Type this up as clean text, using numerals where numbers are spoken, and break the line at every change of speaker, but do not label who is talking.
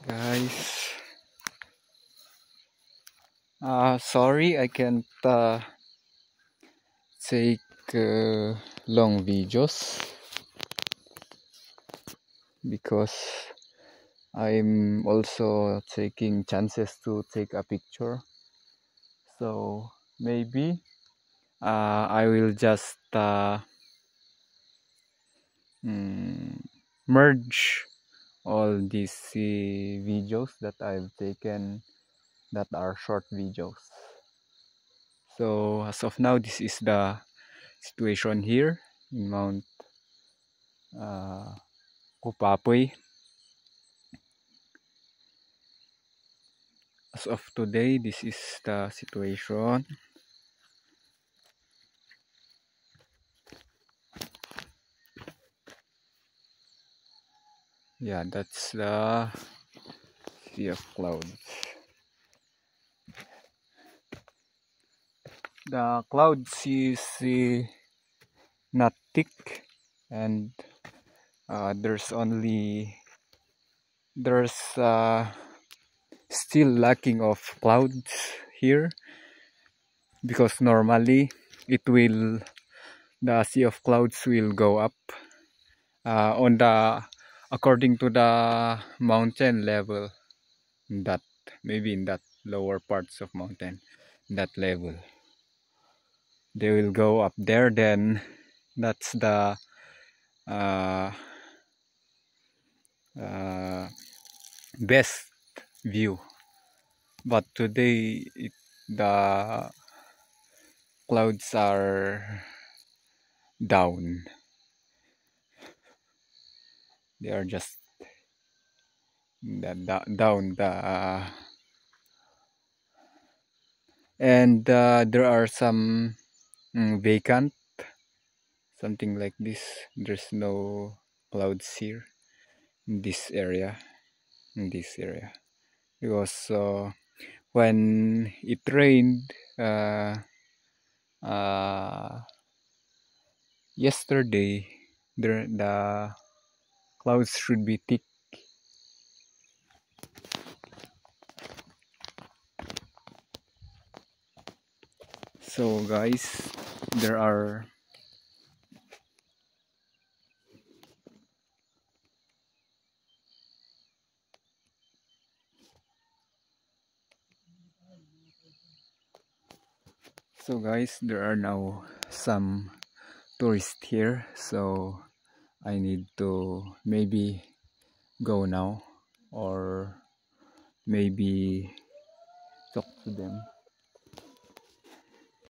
Guys, sorry I can't take long videos because I'm also taking chances to take a picture. So maybe I will just merge all these videos that I've taken that are short videos. So as of now, this is the situation here in Mount Kupapoy. As of today, this is the situation. Yeah, that's the sea of clouds. The clouds is not thick, and there's still lacking of clouds here, because normally the sea of clouds will go up on the according to the mountain level, that maybe in that lower parts of mountain, that level they will go up there. Then that's the uh, best view. But today the clouds are down. They are just down and there are some vacant, something like this. There's no clouds here in this area, because when it rained uh, yesterday, the clouds should be thick. So guys, there are now some tourists here, so I need to maybe go now, or maybe talk to them.